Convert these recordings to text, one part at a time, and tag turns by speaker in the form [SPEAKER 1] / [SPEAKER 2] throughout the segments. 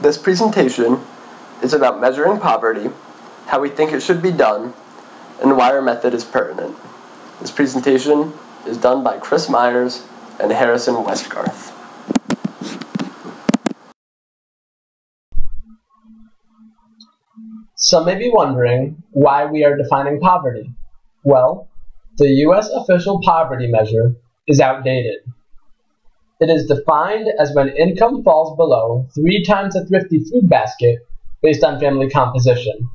[SPEAKER 1] This presentation is about measuring poverty, how we think it should be done, and why our method is pertinent. This presentation is done by Chris Myers and Harrison Westgarth.
[SPEAKER 2] Some may be wondering why we are defining poverty. Well, the U.S. official poverty measure is outdated. It is defined as when income falls below 3 times a thrifty food basket based on family composition.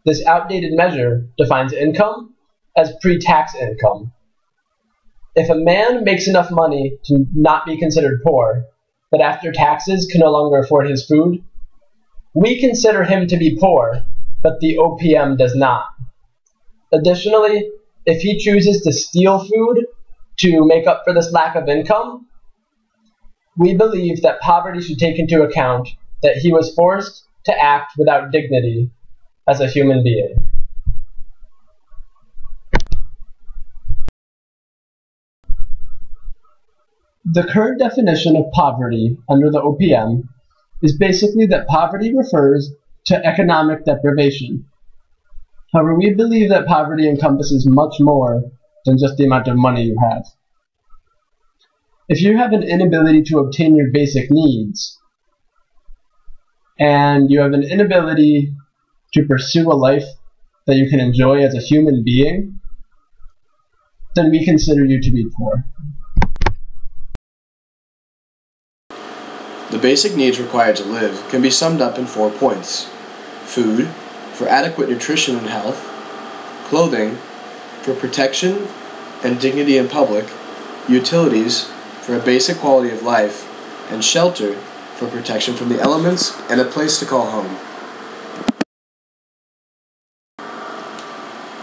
[SPEAKER 2] This outdated measure defines income as pre-tax income. If a man makes enough money to not be considered poor, but after taxes can no longer afford his food, we consider him to be poor, but the OPM does not. Additionally, if he chooses to steal food to make up for this lack of income, we believe that poverty should take into account that he was forced to act without dignity as a human being. The current definition of poverty under the OPM is basically that poverty refers to economic deprivation. However, we believe that poverty encompasses much more than just the amount of money you have. If you have an inability to obtain your basic needs, and you have an inability to pursue a life that you can enjoy as a human being, then we consider you to be poor.
[SPEAKER 3] The basic needs required to live can be summed up in 4 points: food, for adequate nutrition and health; clothing, for protection and dignity in public; utilities, for a basic quality of life; and shelter, for protection from the elements and a place to call home.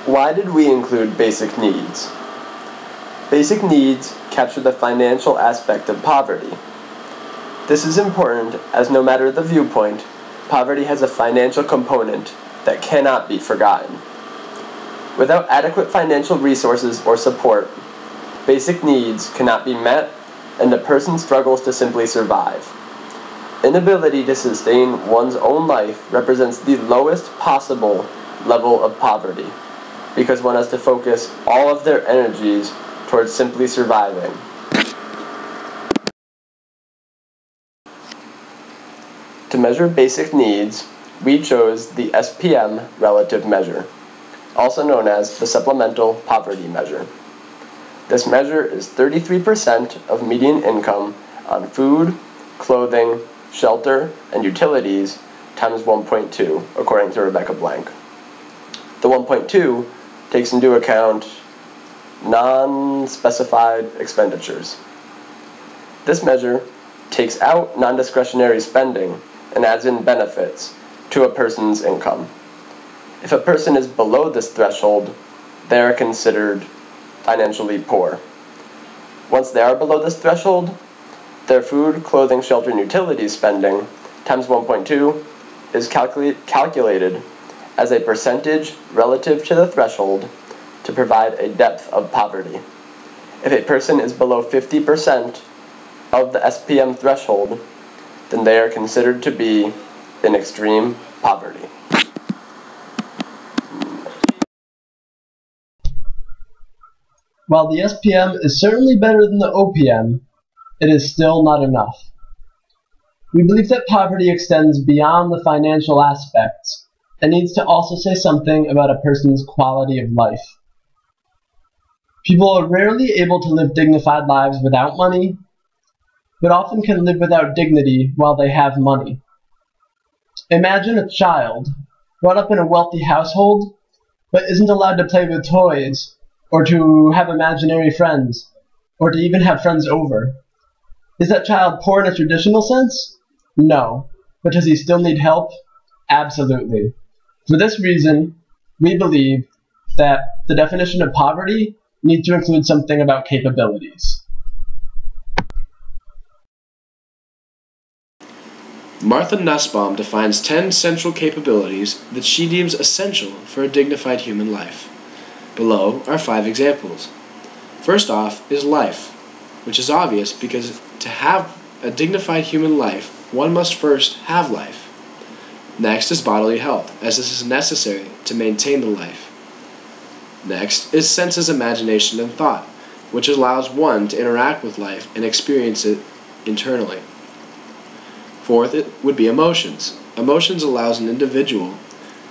[SPEAKER 1] Why did we include basic needs? Basic needs capture the financial aspect of poverty. This is important as no matter the viewpoint, poverty has a financial component that cannot be forgotten. Without adequate financial resources or support, basic needs cannot be met and the person struggles to simply survive. Inability to sustain one's own life represents the lowest possible level of poverty, because one has to focus all of their energies towards simply surviving. To measure basic needs, we chose the SPM relative measure, also known as the Supplemental Poverty Measure. This measure is 33% of median income on food, clothing, shelter, and utilities times 1.2, according to Rebecca Blank. The 1.2 takes into account non-specified expenditures. This measure takes out non-discretionary spending and adds in benefits to a person's income. If a person is below this threshold, they are considered financially poor. Once they are below this threshold, their food, clothing, shelter, and utilities spending times 1.2 is calculated as a percentage relative to the threshold to provide a depth of poverty. If a person is below 50% of the SPM threshold, then they are considered to be in extreme poverty.
[SPEAKER 2] While the SPM is certainly better than the OPM, it is still not enough. We believe that poverty extends beyond the financial aspects and needs to also say something about a person's quality of life. People are rarely able to live dignified lives without money, but often can live without dignity while they have money. Imagine a child brought up in a wealthy household, but isn't allowed to play with toys, or to have imaginary friends, or to even have friends over. Is that child poor in a traditional sense? No. But does he still need help? Absolutely. For this reason, we believe that the definition of poverty needs to include something about capabilities.
[SPEAKER 3] Martha Nussbaum defines 10 central capabilities that she deems essential for a dignified human life. Below are 5 examples. First off is life, which is obvious because to have a dignified human life, one must first have life. Next is bodily health, as this is necessary to maintain the life. Next is senses, imagination, and thought, which allows one to interact with life and experience it internally. Fourth, it would be emotions. Emotions allows an individual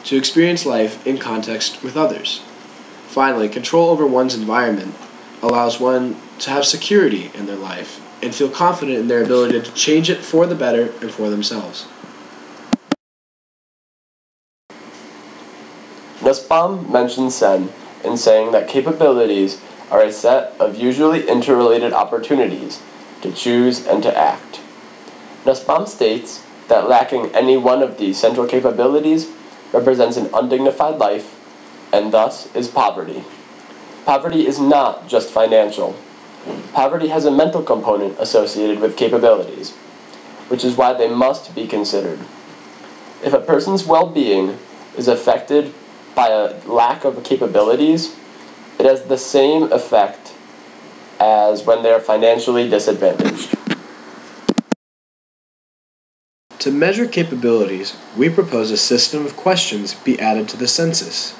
[SPEAKER 3] to experience life in context with others. Finally, control over one's environment allows one to have security in their life and feel confident in their ability to change it for the better and for themselves.
[SPEAKER 1] Nussbaum mentions Sen in saying that capabilities are a set of usually interrelated opportunities to choose and to act. Nussbaum states that lacking any one of these central capabilities represents an undignified life and thus is poverty. Poverty is not just financial. Poverty has a mental component associated with capabilities, which is why they must be considered. If a person's well-being is affected by a lack of capabilities, it has the same effect as when they are financially disadvantaged.
[SPEAKER 3] To measure capabilities, we propose a system of questions be added to the census.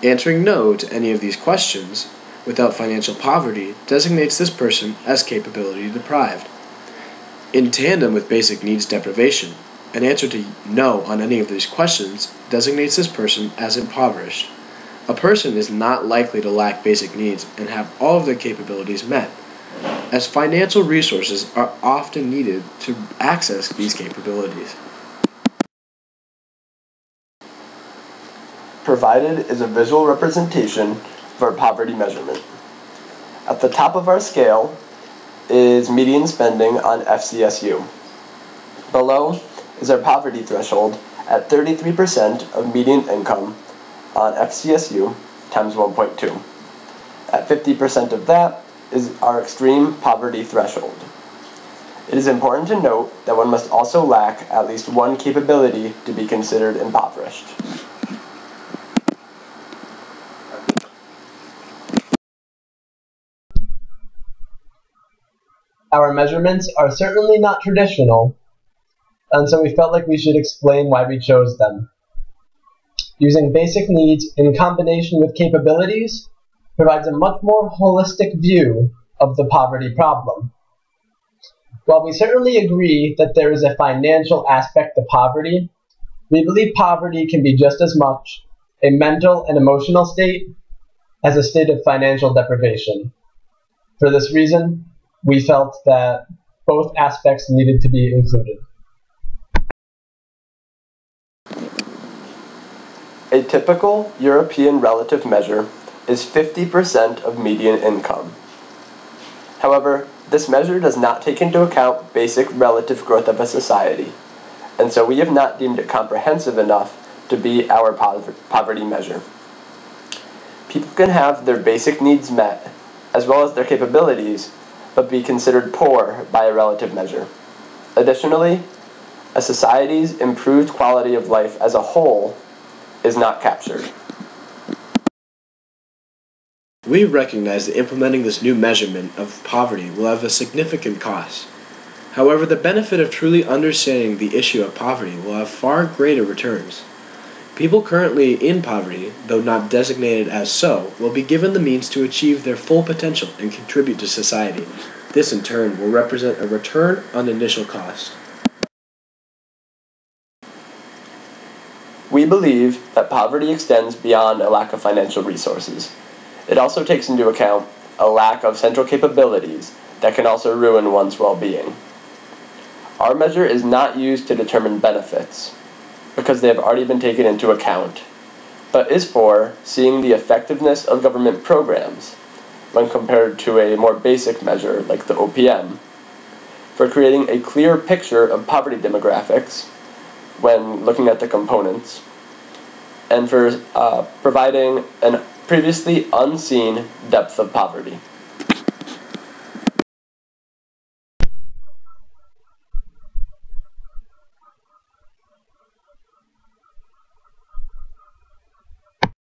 [SPEAKER 3] Answering no to any of these questions without financial poverty designates this person as capability deprived. In tandem with basic needs deprivation, an answer to no on any of these questions designates this person as impoverished. A person is not likely to lack basic needs and have all of their capabilities met, as financial resources are often needed to access these capabilities.
[SPEAKER 1] Provided is a visual representation of our poverty measurement. At the top of our scale is median spending on FCSU. Below is our poverty threshold at 33% of median income on FCSU times 1.2. At 50% of that is our extreme poverty threshold. It is important to note that one must also lack at least one capability to be considered impoverished.
[SPEAKER 2] Our measurements are certainly not traditional, and so we felt like we should explain why we chose them. Using basic needs in combination with capabilities provides a much more holistic view of the poverty problem. While we certainly agree that there is a financial aspect to poverty, we believe poverty can be just as much a mental and emotional state as a state of financial deprivation. For this reason, we felt that both aspects needed to be included.
[SPEAKER 1] A typical European relative measure is 50% of median income. However, this measure does not take into account basic relative growth of a society, and so we have not deemed it comprehensive enough to be our poverty measure. People can have their basic needs met, as well as their capabilities, but be considered poor by a relative measure. Additionally, a society's improved quality of life as a whole is not captured.
[SPEAKER 3] We recognize that implementing this new measurement of poverty will have a significant cost. However, the benefit of truly understanding the issue of poverty will have far greater returns. People currently in poverty, though not designated as so, will be given the means to achieve their full potential and contribute to society. This, in turn, will represent a return on initial cost.
[SPEAKER 1] We believe that poverty extends beyond a lack of financial resources. It also takes into account a lack of central capabilities that can also ruin one's well-being. Our measure is not used to determine benefits, because they have already been taken into account, but is for seeing the effectiveness of government programs when compared to a more basic measure like the OPM, for creating a clear picture of poverty demographics when looking at the components, and for providing an previously unseen depth of poverty.